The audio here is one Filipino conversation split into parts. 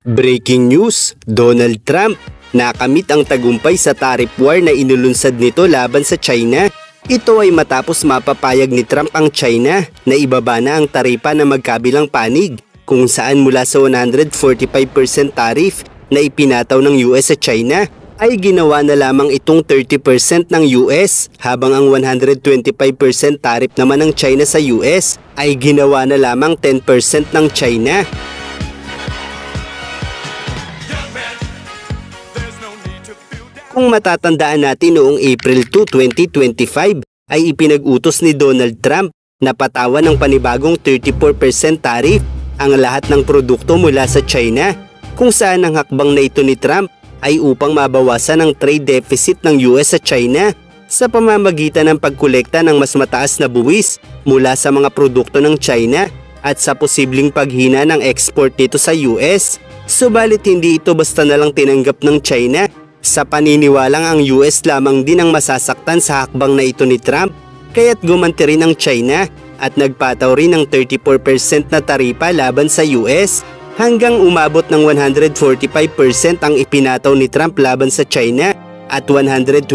Breaking news, Donald Trump nakamit ang tagumpay sa tariff war na inulunsad nito laban sa China. Ito ay matapos mapapayag ni Trump ang China na ibaba na ang taripa na magkabilang panig, kung saan mula sa 145% tariff na ipinataw ng US sa China ay ginawa na lamang itong 30% ng US, habang ang 125% tariff naman ng China sa US ay ginawa na lamang 10% ng China. Kung matatandaan natin, noong April 2, 2025 ay ipinag-utos ni Donald Trump na patawan ng panibagong 34% tariff ang lahat ng produkto mula sa China, kung saan ang hakbang na ito ni Trump ay upang mabawasan ang trade deficit ng US sa China sa pamamagitan ng pagkolekta ng mas mataas na buwis mula sa mga produkto ng China at sa posibleng paghina ng export nito sa US. Subalit hindi ito basta na lang tinanggap ng China. Sa paniniwalang ang US lamang din ang masasaktan sa hakbang na ito ni Trump, kaya't gumanti rin ang China at nagpataw rin ng 34% na taripa laban sa US, hanggang umabot ng 145% ang ipinataw ni Trump laban sa China at 125%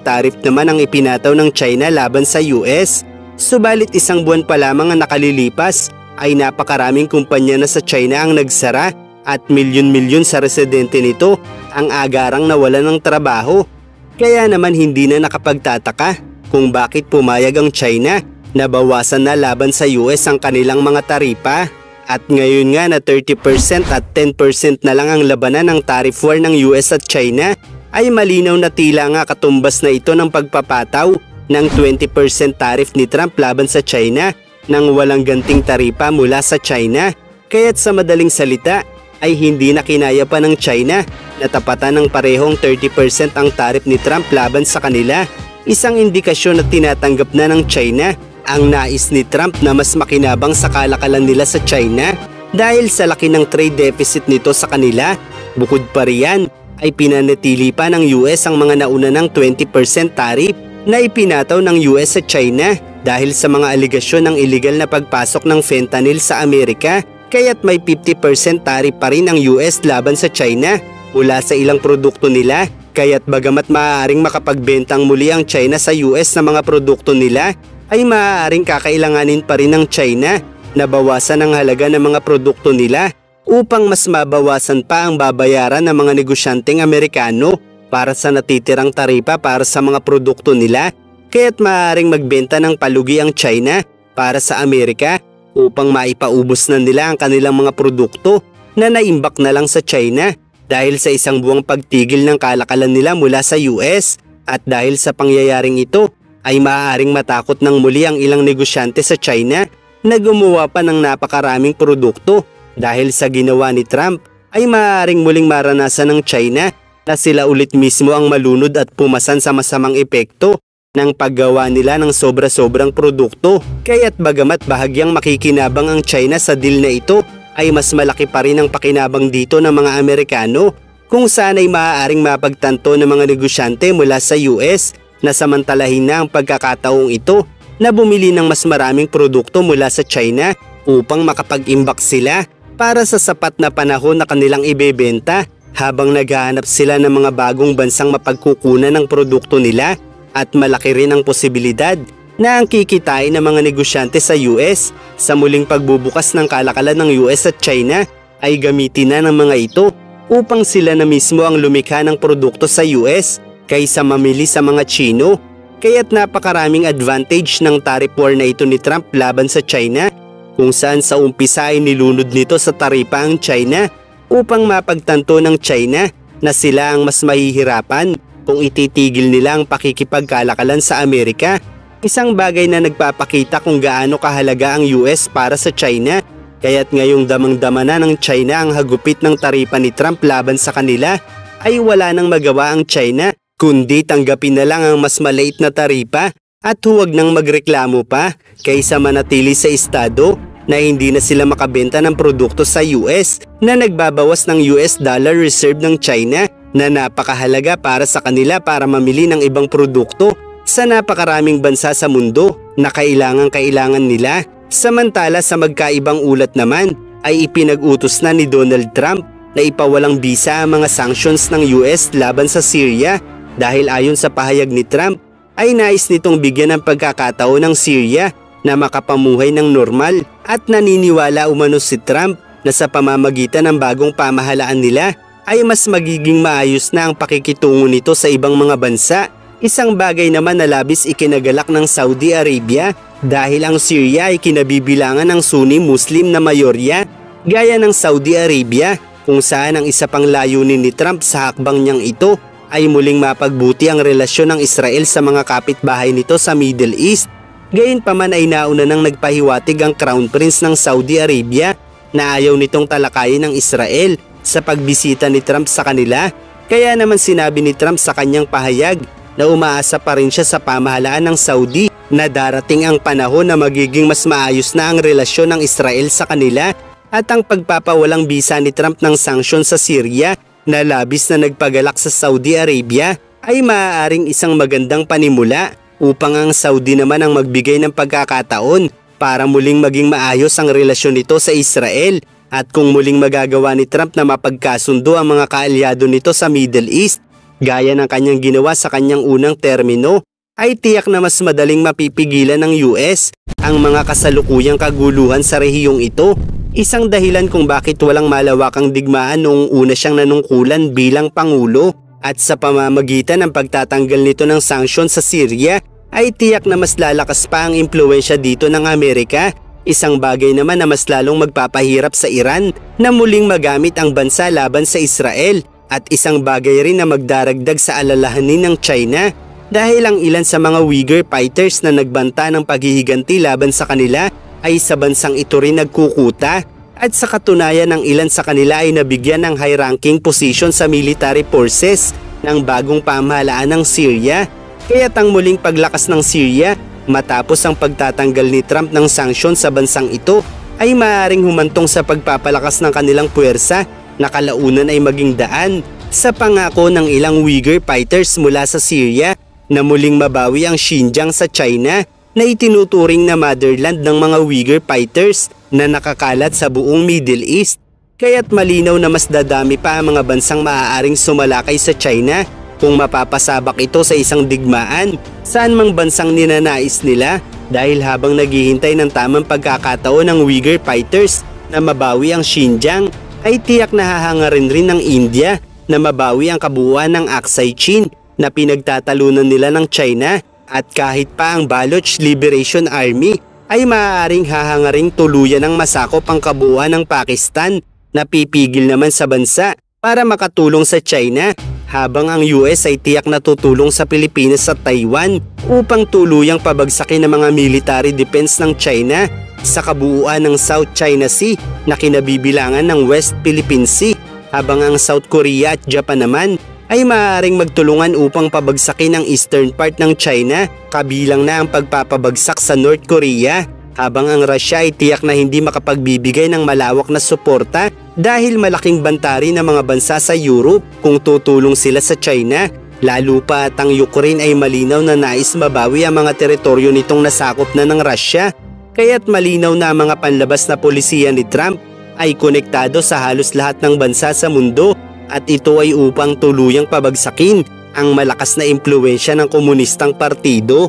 tariff naman ang ipinataw ng China laban sa US. Subalit isang buwan pa lamang ang nakalilipas ay napakaraming kumpanya na sa China ang nagsara at milyon-milyon sa residente nito ang agarang nawalan ng trabaho. Kaya naman hindi na nakapagtataka kung bakit pumayag ang China na bawasan na laban sa US ang kanilang mga taripa. At ngayon nga na 30% at 10% na lang ang labanan ng tariff war ng US at China, ay malinaw na tila nga katumbas na ito ng pagpapataw ng 20% tariff ni Trump laban sa China nang walang ganting taripa mula sa China. Kaya't sa madaling salita ay hindi na kinaya pa ng China na tapatan ng parehong 30% ang tariff ni Trump laban sa kanila. Isang indikasyon na tinatanggap na ng China ang nais ni Trump na mas makinabang sa kalakalan nila sa China dahil sa laki ng trade deficit nito sa kanila. Bukod pa riyan ay pinanatili pa ng US ang mga nauna ng 20% tariff na ipinataw ng US sa China dahil sa mga aligasyon ng iligal na pagpasok ng fentanyl sa Amerika. Kaya't may 50% tariff pa rin ang US laban sa China mula sa ilang produkto nila. Kaya't bagamat maaaring makapagbentang muli ang China sa US na mga produkto nila, ay maaaring kakailanganin pa rin ng China na bawasan ang halaga ng mga produkto nila upang mas mabawasan pa ang babayaran ng mga negosyanteng Amerikano para sa natitirang taripa para sa mga produkto nila. Kaya't maaaring magbenta ng palugi ang China para sa Amerika upang maipaubos na nila ang kanilang mga produkto na naimbak na lang sa China dahil sa isang buwang pagtigil ng kalakalan nila mula sa US. At dahil sa pangyayaring ito ay maaaring matakot ng muli ang ilang negosyante sa China na gumawa pa ng napakaraming produkto. Dahil sa ginawa ni Trump ay maaaring muling maranasan ng China na sila ulit mismo ang malunod at pumasan sa masamang epekto ng paggawa nila ng sobra-sobrang produkto. Kaya't bagamat bahagyang makikinabang ang China sa deal na ito, ay mas malaki pa rin ang pakinabang dito ng mga Amerikano, kung saan ay maaaring mapagtanto ng mga negosyante mula sa US na samantalahin na ang pagkakataong ito na bumili ng mas maraming produkto mula sa China upang makapag-imbak sila para sa sapat na panahon na kanilang ibebenta, habang naghahanap sila ng mga bagong bansang mapagkukunan ng produkto nila. At malaki rin ang posibilidad na ang kikitain ng mga negosyante sa US sa muling pagbubukas ng kalakalan ng US at China ay gamitin na ng mga ito upang sila na mismo ang lumikha ng produkto sa US kaysa mamili sa mga Chino. Kaya't napakaraming advantage ng tariff war na ito ni Trump laban sa China, kung saan sa umpisa ay nilunod nito sa taripa ang China upang mapagtanto ng China na sila ang mas mahihirapan kung ititigil nila ang pakikipagkalakalan sa Amerika. Isang bagay na nagpapakita kung gaano kahalaga ang US para sa China. Kaya't ngayong damang-dama na ng China ang hagupit ng taripa ni Trump laban sa kanila, ay wala nang magawa ang China kundi tanggapin na lang ang mas maliit na taripa at huwag nang magreklamo pa kaysa manatili sa estado na hindi na sila makabenta ng produkto sa US na nagbabawas ng US dollar reserve ng China na napakahalaga para sa kanila para mamili ng ibang produkto sa napakaraming bansa sa mundo na kailangan nila. Samantala sa magkaibang ulat naman ay ipinag-utos na ni Donald Trump na ipawalang bisa ang mga sanctions ng US laban sa Syria dahil ayon sa pahayag ni Trump ay nais nitong bigyan ng pagkakataon ng Syria na makapamuhay ng normal at naniniwala umano si Trump na sa pamamagitan ng bagong pamahalaan nila ay mas magiging maayos na ang pakikitungo nito sa ibang mga bansa. Isang bagay naman na labis ikinagalak ng Saudi Arabia dahil ang Syria ay kinabibilangan ng Sunni Muslim na mayorya gaya ng Saudi Arabia, kung saan ang isa pang layunin ni Trump sa hakbang niyang ito ay muling mapagbuti ang relasyon ng Israel sa mga kapitbahay nito sa Middle East. Gayunpaman ay nauna nang nagpahiwatig ang Crown Prince ng Saudi Arabia na ayaw nitong talakayin ng Israel sa pagbisita ni Trump sa kanila. Kaya naman sinabi ni Trump sa kanyang pahayag na umaasa pa rin siya sa pamahalaan ng Saudi na darating ang panahon na magiging mas maayos na ang relasyon ng Israel sa kanila, at ang pagpapawalang bisa ni Trump ng sanksyon sa Syria na labis na nagpagalak sa Saudi Arabia ay maaaring isang magandang panimula upang ang Saudi naman ang magbigay ng pagkakataon para muling maging maayos ang relasyon nito sa Israel. At kung muling magagawa ni Trump na mapagkasundo ang mga kaalyado nito sa Middle East, gaya ng kanyang ginawa sa kanyang unang termino, ay tiyak na mas madaling mapipigilan ng US ang mga kasalukuyang kaguluhan sa rehiyong ito. Isang dahilan kung bakit walang malawakang digmaan noong una siyang nanungkulan bilang Pangulo, at sa pamamagitan ng pagtatanggal nito ng sanksyon sa Syria ay tiyak na mas lalakas pa ang impluwensya dito ng Amerika. Isang bagay naman na mas lalong magpapahirap sa Iran na muling magamit ang bansa laban sa Israel, at isang bagay rin na magdaragdag sa alalahanin ng China dahil ang ilan sa mga Uyghur fighters na nagbanta ng paghihiganti laban sa kanila ay sa bansang ito rin nagkukuta, at sa katunayan ng ilan sa kanila ay nabigyan ng high-ranking position sa military forces ng bagong pamahalaan ng Syria. Kaya't ang muling paglakas ng Syria matapos ang pagtatanggal ni Trump ng sanksyon sa bansang ito ay maaaring humantong sa pagpapalakas ng kanilang puwersa na kalaunan ay maging daan sa pangako ng ilang Uyghur fighters mula sa Syria na muling mabawi ang Xinjiang sa China na itinuturing na motherland ng mga Uyghur fighters na nakakalat sa buong Middle East. Kaya't malinaw na mas dadami pa ang mga bansang maaaring sumalakay sa China kung mapapasabak ito sa isang digmaan saan mang bansang ninanais nila, dahil habang naghihintay ng tamang pagkakataon ng Uyghur fighters na mabawi ang Xinjiang ay tiyak na hahangarin rin ng India na mabawi ang kabuuan ng Aksai Chin na pinagtatalunan nila ng China, at kahit pa ang Baloch Liberation Army ay maaaring hahangaring tuluyan ng masakop ang kabuuan ng Pakistan na pipigil naman sa bansa para makatulong sa China, habang ang US ay tiyak na tutulong sa Pilipinas at Taiwan upang tuluyang pabagsakin ang mga military defense ng China sa kabuuan ng South China Sea na kinabibilangan ng West Philippine Sea, habang ang South Korea at Japan naman ay maaaring magtulungan upang pabagsakin ang eastern part ng China, kabilang na ang pagpapabagsak sa North Korea, habang ang Russia ay tiyak na hindi makapagbibigay ng malawak na suporta dahil malaking bantari ng mga bansa sa Europe kung tutulong sila sa China, lalo pa at ang Ukraine ay malinaw na nais mabawi ang mga teritoryo nitong nasakop na ng Russia. Kaya't malinaw na ang mga panlabas na polisiya ni Trump ay konektado sa halos lahat ng bansa sa mundo, at ito ay upang tuluyang pabagsakin ang malakas na impluwensya ng komunistang partido.